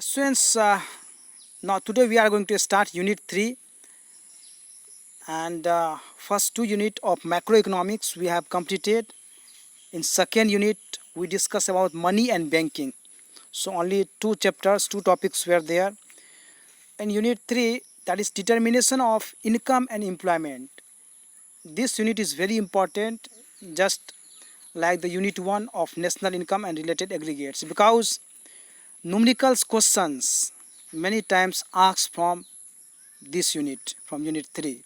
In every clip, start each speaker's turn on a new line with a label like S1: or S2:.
S1: Students, now today we are going to start Unit 3 and first two unit of macroeconomics we have completed. In second unit we discuss about money and banking. So only two chapters, two topics were there. In Unit 3, that is determination of income and employment. This unit is very important, just like the Unit 1 of national income and related aggregates, because numerical questions many times asked from this unit, from Unit 3,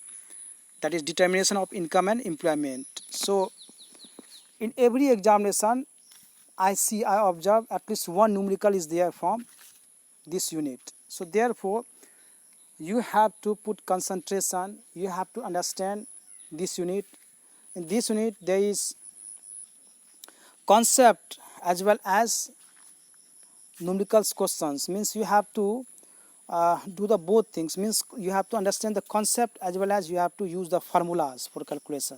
S1: that is determination of income and employment. So in every examination I observe at least one numerical is there from this unit. So therefore you have to put concentration, you have to understand this unit. In this unit there is concept as well as numerical questions, means you have to do the both things, means you have to understand the concept as well as you have to use the formulas for calculation.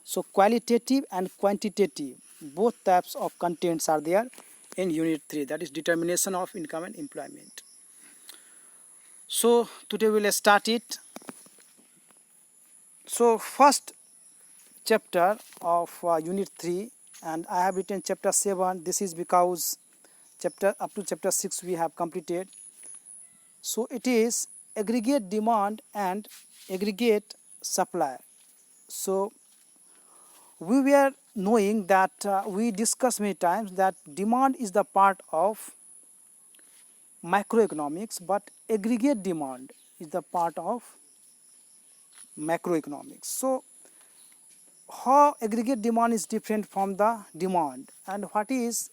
S1: So qualitative and quantitative, both types of contents are there in Unit 3, that is determination of income and employment. So today we will start it. So first chapter of Unit 3, and I have written chapter 7. This is because chapter up to chapter 6 we have completed. So it is aggregate demand and aggregate supply. So we were knowing that we discussed many times that demand is the part of microeconomics, but aggregate demand is the part of macroeconomics. So how aggregate demand is different from the demand, and what is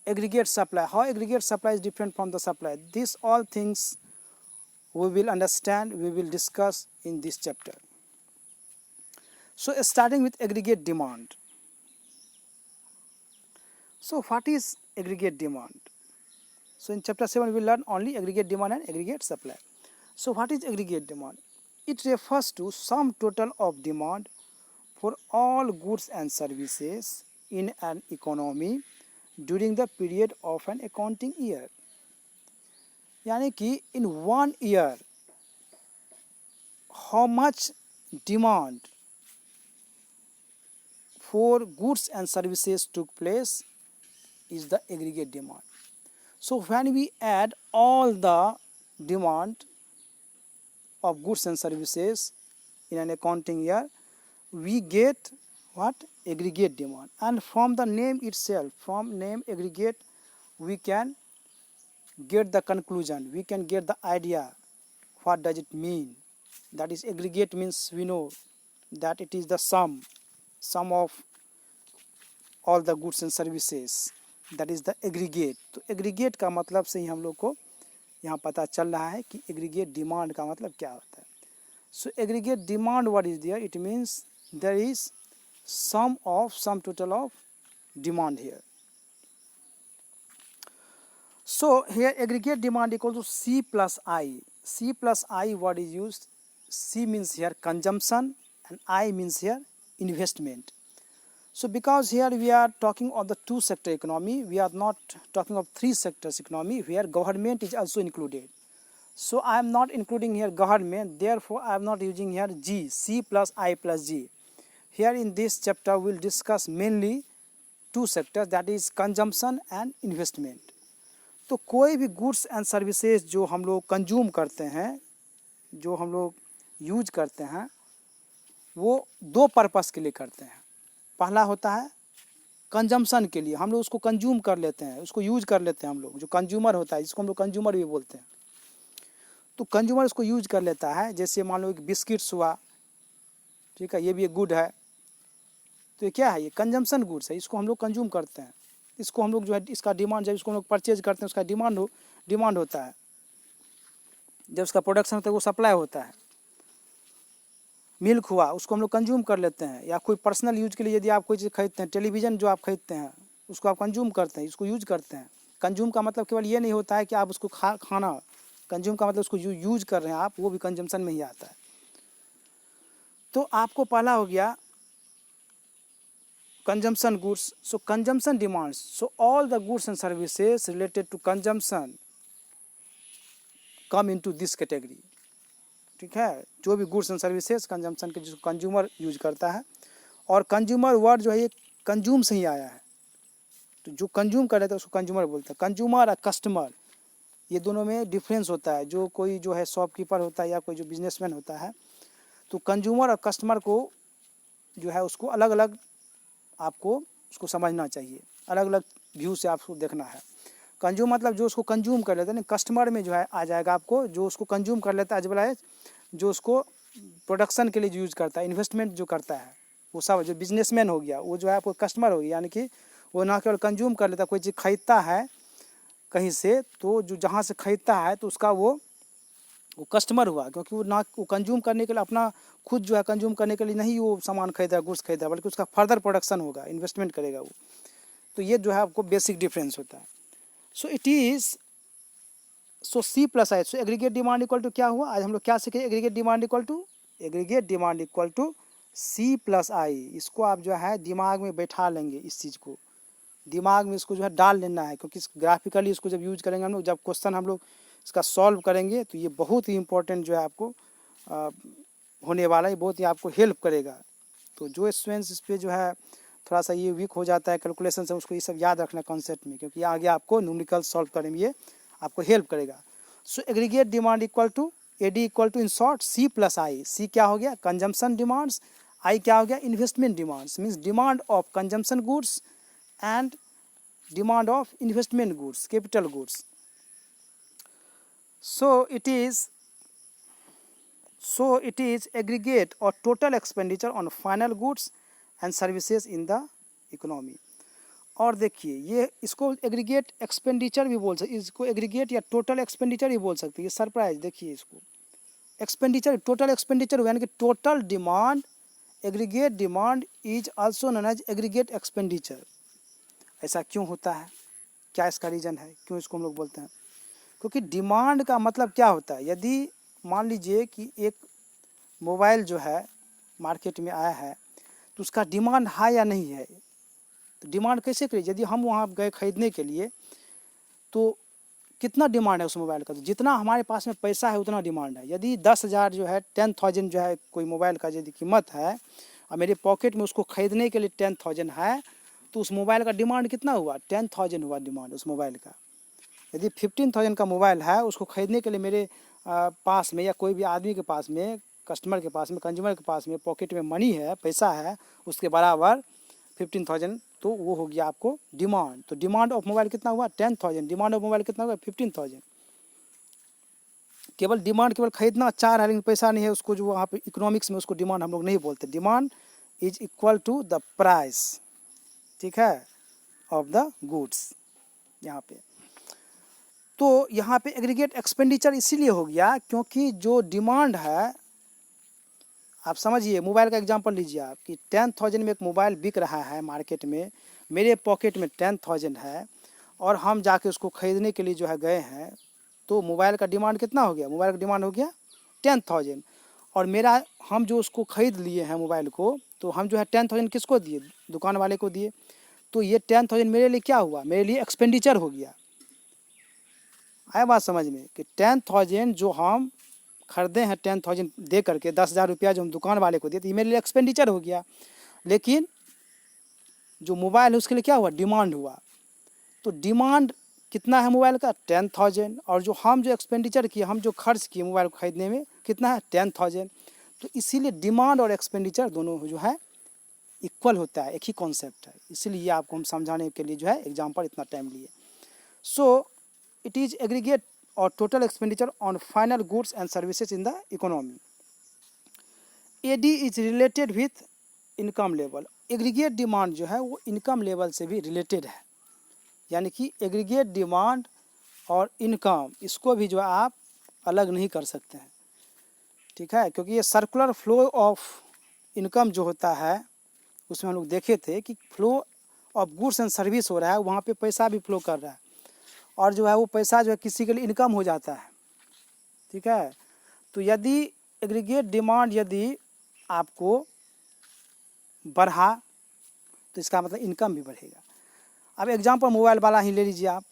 S1: aggregate supply, how aggregate supply is different from the supply, these all things we will understand, we will discuss in this chapter. So starting with aggregate demand. So what is aggregate demand? So in chapter 7 we will learn only aggregate demand and aggregate supply. So what is aggregate demand? It refers to sum total of demand for all goods and services in an economy during the period of an accounting year. यानी कि in 1 year how much demand for goods and services took place is the aggregate demand. So when we add all the demand of goods and services in an accounting year, we get what? Aggregate demand. And from the name itself, from name aggregate, we can get the conclusion, we can get the idea what does it mean. That is, aggregate means we know that it is the sum of all the goods and services, that is the aggregate. तो aggregate का मतलब से ही हम लोग को यहाँ पता चल रहा है कि aggregate demand का मतलब क्या होता है. So aggregate demand, what is there? It means there is sum total of demand here. So here aggregate demand equal to C plus I. C plus I, what is used? C means here consumption and I means here investment. So because here we are talking of the two sector economy, we are not talking of three sectors economy where government is also included. So I am not including here government, therefore I am not using here G, C plus I plus G. Here in this chapter we will discuss mainly two sectors, that is consumption and investment. तो कोई भी goods and services जो हम लोग consume करते हैं, जो हम लोग यूज करते हैं, वो दो पर्पस के लिए करते हैं. पहला होता है कंजम्पशन के लिए, हम लोग उसको कंज्यूम कर लेते हैं, उसको यूज कर लेते हैं हम लोग, जो कंज्यूमर होता है जिसको हम लोग कंज्यूमर भी बोलते हैं. तो कंज्यूमर उसको यूज कर लेता है. जैसे मान लो कि बिस्किट्स हुआ, ठीक है, ये भी एक गुड है, तो ये क्या है? ये कंजम्पशन गुड्स है, इसको हम लोग कंज्यूम करते हैं. इसको हम लोग जो है इसका डिमांड, जब इसको हम लोग परचेज करते हैं उसका डिमांड होता है. जब उसका प्रोडक्शन होता है वो सप्लाई होता है. मिल्क हुआ, उसको हम लोग कंज्यूम कर लेते हैं. या कोई पर्सनल यूज के लिए यदि आप कोई चीज़ खरीदते हैं, टेलीविज़न जो आप खरीदते हैं उसको आप कंज्यूम करते हैं, इसको यूज करते हैं. कंज्यूम का मतलब केवल ये नहीं होता है कि आप उसको खाना, कंज्यूम का मतलब उसको यूज कर रहे हैं आप, वो भी कंजम्पशन में ही आता है. तो आपको पहला हो गया consumption goods. So consumption demands, so all the goods and services related to consumption come into this category. ठीक है, जो भी गुड्स एंड सर्विसेज कंजम्पशन के जिसको कंज्यूमर यूज करता है, और कंज्यूमर वर्ड जो है ये कंज्यूम से ही आया है, तो जो कंज्यूम कर रहे थे उसको कंज्यूमर बोलते हैं। कंज्यूमर और कस्टमर ये दोनों में डिफरेंस होता है। जो कोई जो है शॉपकीपर होता है या कोई जो बिजनेसमैन होता है, तो कंज्यूमर और कस्टमर को जो है उसको अलग अलग आपको उसको समझना चाहिए, अलग अलग व्यू से आपको देखना है। कंज्यूम मतलब जो उसको कंज्यूम कर लेता है, कस्टमर में जो है आ जाएगा आपको जो उसको कंज्यूम कर लेता है, एज वेल एज जो उसको प्रोडक्शन के लिए यूज करता है, इन्वेस्टमेंट जो करता है, वो सब जो बिजनेसमैन हो गया वो जो है आपको कस्टमर हो गया। यानी कि वो ना केवल कंज्यूम कर लेता, कोई चीज़ खरीदता है कहीं से, तो जो जहाँ से खरीदता है तो उसका वो कस्टमर हुआ, क्योंकि वो ना वो कंज्यूम करने के लिए अपना खुद जो है कंज्यूम करने के लिए नहीं वो सामान खरीदा, गुड्स खरीदा, बल्कि उसका फर्दर प्रोडक्शन होगा, इन्वेस्टमेंट करेगा वो। तो ये जो है आपको बेसिक डिफरेंस होता है। So it is so C plus I, so aggregate demand equal to क्या हुआ, आज हम लोग क्या सीखे, aggregate demand equal to C plus I. इसको आप जो है दिमाग में बैठा लेंगे, इस चीज़ को दिमाग में इसको जो है डाल लेना है, क्योंकि ग्राफिकली इसको जब यूज करेंगे हम लोग, जब क्वेश्चन हम लोग इसका सॉल्व करेंगे, तो ये बहुत ही इंपॉर्टेंट जो है आपको होने वाला है, बहुत ही आपको हेल्प करेगा। तो जो स्टूडेंट्स इस पर जो है थोड़ा सा ये वीक हो जाता है कैलकुलेशन से, उसको ये सब याद रखना कॉन्सेप्ट में, क्योंकि आगे आपको न्यूमेरिकल सॉल्व करने में ये आपको हेल्प करेगा। So aggregate demand equal to AD equal to in short C plus I. C क्या हो गया, कंजम्पशन डिमांड्स, आई क्या हो गया, investment demands, means demand of consumption goods and demand of investment goods, capital goods. So it is aggregate or total expenditure on final goods and services in the economy। और देखिए ये इसको aggregate expenditure भी बोल सकते, इसको aggregate या total expenditure भी बोल सकते हैं। ये सरप्राइज देखिए, इसको एक्सपेंडिचर, टोटल एक्सपेंडिचर यानी कि total demand, aggregate demand is also known as aggregate expenditure. ऐसा क्यों होता है, क्या इसका रीज़न है, क्यों इसको हम लोग बोलते हैं? क्योंकि डिमांड का मतलब क्या होता है, यदि मान लीजिए कि एक मोबाइल जो है मार्केट में आया है, तो उसका डिमांड है या नहीं है, तो डिमांड कैसे करें? यदि हम वहाँ गए खरीदने के लिए, तो कितना डिमांड है उस मोबाइल का, तो जितना हमारे पास में पैसा है उतना डिमांड है। यदि 10,000 जो है 10,000 जो है कोई मोबाइल का यदि कीमत है, और मेरे पॉकेट में उसको खरीदने के लिए 10,000 है, तो उस मोबाइल का डिमांड कितना हुआ, 10,000 हुआ डिमांड उस मोबाइल का। यदि 15,000 का मोबाइल है, उसको खरीदने के लिए मेरे पास में या कोई भी आदमी के पास में, कस्टमर के पास में, कंज्यूमर के पास में पॉकेट में मनी है, पैसा है, उसके बराबर 15,000, तो वो हो गया आपको डिमांड। तो डिमांड ऑफ मोबाइल कितना हुआ, 10,000। डिमांड ऑफ मोबाइल कितना हुआ, 15,000। केवल डिमांड केवल खरीदना चाह रहा है लेकिन पैसा नहीं है, उसको जो वहाँ पे इकोनॉमिक्स में उसको डिमांड हम लोग नहीं बोलते। Demand is equal to the price, ठीक है, ऑफ द गुड्स यहाँ पे। तो यहाँ पे एग्रीगेट एक्सपेंडिचर इसीलिए हो गया क्योंकि जो डिमांड है, आप समझिए, मोबाइल का एग्जांपल लीजिए आप, कि 10,000 में एक मोबाइल बिक रहा है मार्केट में, मेरे पॉकेट में 10,000 है, और हम जाके उसको ख़रीदने के लिए जो है गए हैं, तो मोबाइल का डिमांड कितना हो गया, मोबाइल का डिमांड हो गया 10,000, और मेरा हम जो उसको ख़रीद लिए हैं मोबाइल को, तो हम जो है 10,000 किसको दिए, दुकान वाले को दिए। तो ये 10,000 मेरे लिए क्या हुआ, मेरे लिए एक्सपेंडिचर हो गया। आया बात समझ में, कि 10,000 जो हम खरीदे हैं, 10,000 दे करके 10,000 रुपया जो हम दुकान वाले को दिए, तो ये मेरे लिए एक्सपेंडिचर हो गया। लेकिन जो मोबाइल है उसके लिए क्या हुआ, डिमांड हुआ। तो डिमांड कितना है मोबाइल का, 10,000, और जो हम जो एक्सपेंडिचर किए, हम जो खर्च किए मोबाइल को खरीदने में, कितना है, 10,000। तो इसीलिए डिमांड और एक्सपेंडिचर दोनों जो है इक्वल होता है, एक ही कॉन्सेप्ट है। इसीलिए आपको हम समझाने के लिए जो है एग्जाम्पल इतना टाइम लिए। सो it is aggregate or total expenditure on final goods and services in the economy। AD is related with income level। Aggregate demand जो है वो इनकम लेवल से भी रिलेटेड है, यानी कि एग्रीगेट डिमांड और इनकम, इसको भी जो है आप अलग नहीं कर सकते हैं, ठीक है, क्योंकि ये सर्कुलर फ्लो ऑफ इनकम जो होता है, उसमें हम लोग देखे थे कि flow of goods and service हो रहा है, वहाँ पे पैसा भी फ्लो कर रहा है, और जो है वो पैसा जो है किसी के लिए इनकम हो जाता है, ठीक है। तो यदि एग्रीगेट डिमांड यदि आपको बढ़ा, तो इसका मतलब इनकम भी बढ़ेगा। अब एग्जांपल मोबाइल वाला ही ले लीजिए आप,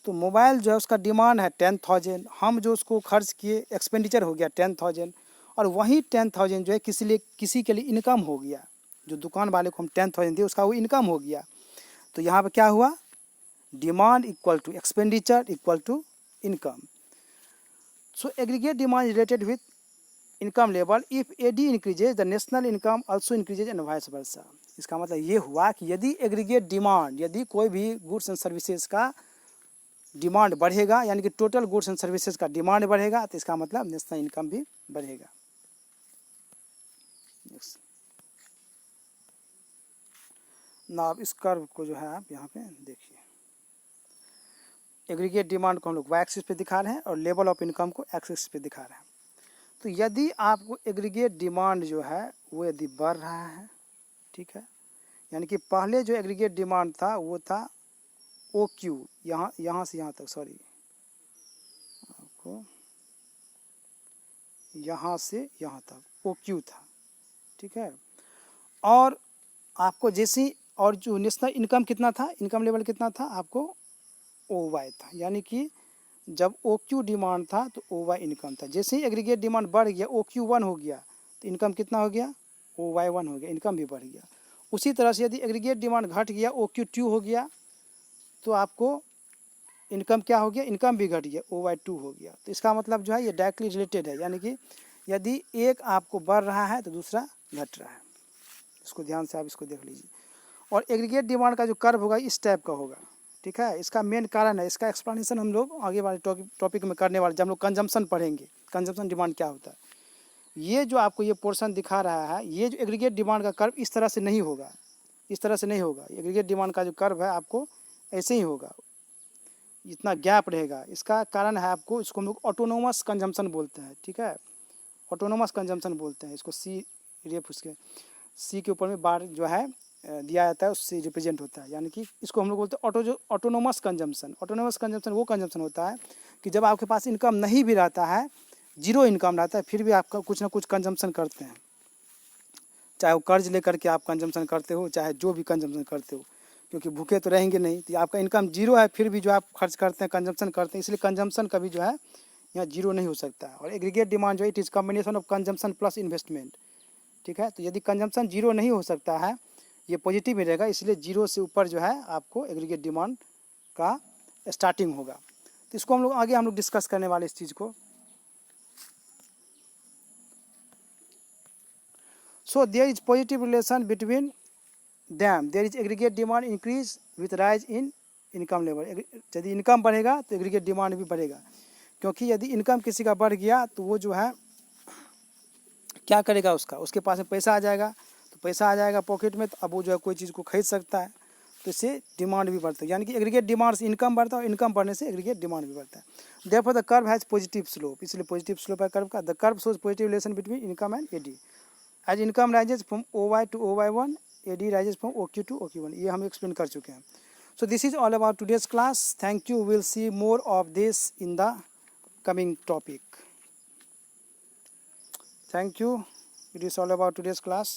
S1: तो मोबाइल जो है उसका डिमांड है 10,000, हम जो उसको खर्च किए एक्सपेंडिचर हो गया 10,000, और वही 10,000 जो है किसी के लिए इनकम हो गया, जो दुकान वाले को हम 10,000 दिए उसका वो इनकम हो गया। तो यहाँ पे क्या हुआ, demand equal to expenditure equal to income. So aggregate demand related with income level, if AD increases the national income also increases and vice versa. इसका मतलब ये हुआ कि यदि एग्रीगेट डिमांड, यदि कोई भी गुड्स एंड सर्विसेज का डिमांड बढ़ेगा, यानी कि टोटल गुड्स एंड सर्विसेज का डिमांड बढ़ेगा, तो इसका मतलब नेशनल इनकम भी बढ़ेगा। नेक्स्ट, ना अब इस कर्व को जो है आप यहाँ पे देखिए, एग्रीगेट डिमांड को हम लोग वाई एक्सिस पे दिखा रहे हैं और लेवल ऑफ इनकम को एक्स एक्सिस पे दिखा रहे हैं। तो यदि आपको एग्रीगेट डिमांड जो है वो यदि बढ़ रहा है, ठीक है, यानी कि पहले जो एग्रीगेट डिमांड था वो था ओ क्यू, यहाँ से यहाँ तक, सॉरी आपको यहाँ से यहाँ तक ओ क्यू था, ठीक है, और आपको जैसी, और जो नेशनल इनकम कितना था, इनकम लेवल कितना था आपको ओ वाई था, यानी कि जब ओ क्यू डिमांड था तो ओ वाई इनकम था। जैसे ही एग्रीगेट डिमांड बढ़ गया, ओ क्यू 1 हो गया, तो इनकम कितना हो गया, ओ वाई 1 हो गया, इनकम भी बढ़ गया। उसी तरह से यदि एग्रीगेट डिमांड घट गया, ओ क्यू 2 हो गया, तो आपको इनकम क्या हो गया, इनकम भी घट गया, ओ वाई 2 हो गया। तो इसका मतलब जो है ये डायरेक्टली रिलेटेड है, यानी कि यदि एक आपको बढ़ रहा है तो दूसरा घट रहा है। इसको ध्यान से आप इसको देख लीजिए। और एग्रीगेट डिमांड का जो कर्व होगा इस टाइप का होगा, ठीक है। इसका मेन कारण है, इसका एक्सप्लेनेशन हम लोग आगे वाले टॉपिक में करने वाले, जब हम लोग कंजम्पशन पढ़ेंगे, कंजम्पशन डिमांड क्या होता है। ये जो आपको ये पोर्शन दिखा रहा है, ये जो एग्रीगेट डिमांड का कर्व इस तरह से नहीं होगा, इस तरह से नहीं होगा। एग्रीगेट डिमांड का जो कर्व है आपको ऐसे ही होगा, इतना गैप रहेगा। इसका कारण है आपको, इसको हम लोग ऑटोनोमस कंजम्पशन बोलते हैं, ठीक है, ऑटोनोमस कंजम्पशन बोलते हैं इसको। सी रेफ, उसके सी के ऊपर में बार जो है दिया जाता है, उससे रिप्रेजेंट होता है, यानी कि इसको हम लोग बोलते हैं ऑटोनोमस कंजम्पशन। ऑटोनोमस कंजम्पशन वो कंजम्पशन होता है कि जब आपके पास इनकम नहीं भी रहता है, जीरो इनकम रहता है, फिर भी आपका कुछ ना कुछ कंजम्पशन करते हैं, चाहे वो कर्ज लेकर के आप कंजम्पशन करते हो, चाहे जो भी कंजम्पशन करते हो, क्योंकि भूखे तो रहेंगे नहीं। तो आपका इनकम जीरो है, फिर भी जो आप खर्च करते हैं, कंजम्पशन करते हैं, इसलिए कंजम्पशन कभी जो है यहाँ जीरो नहीं हो सकता है। और एग्रीगेट डिमांड जो है it is combination of consumption plus investment, ठीक है। तो यदि कंजम्पशन जीरो नहीं हो सकता है, ये पॉजिटिव ही रहेगा, इसलिए जीरो से ऊपर जो है आपको एग्रीगेट डिमांड का स्टार्टिंग होगा। तो इसको हम लोग डिस्कस करने वाले इस चीज़ को। So there is positive relation between them, there is aggregate demand increase with rise in income level. यदि इनकम बढ़ेगा तो एग्रीगेट डिमांड भी बढ़ेगा, क्योंकि यदि इनकम किसी का बढ़ गया तो वो जो है क्या करेगा, उसके पास में पैसा आ जाएगा, तो पैसा आ जाएगा पॉकेट में, तो अब वो जो है कोई चीज़ को खरीद सकता है, तो इससे डिमांड भी बढ़ता है। यानी कि एग्रीगेट डिमांड से इनकम बढ़ता है, और इनकम बढ़ने से एग्रीगेट डिमांड भी बढ़ता है। Therefore the curve has positive slope, इसलिए पॉजिटिव स्लोप है कर्व का। The curve shows positive relation between income and AD as income rises from O Y to O Y 1, AD rises from O Q to O Q 1। ये हम explain कर चुके हैं। So this is all about today's class. Thank you, will see more of this in the coming topic. Thank you. It is all about today's class.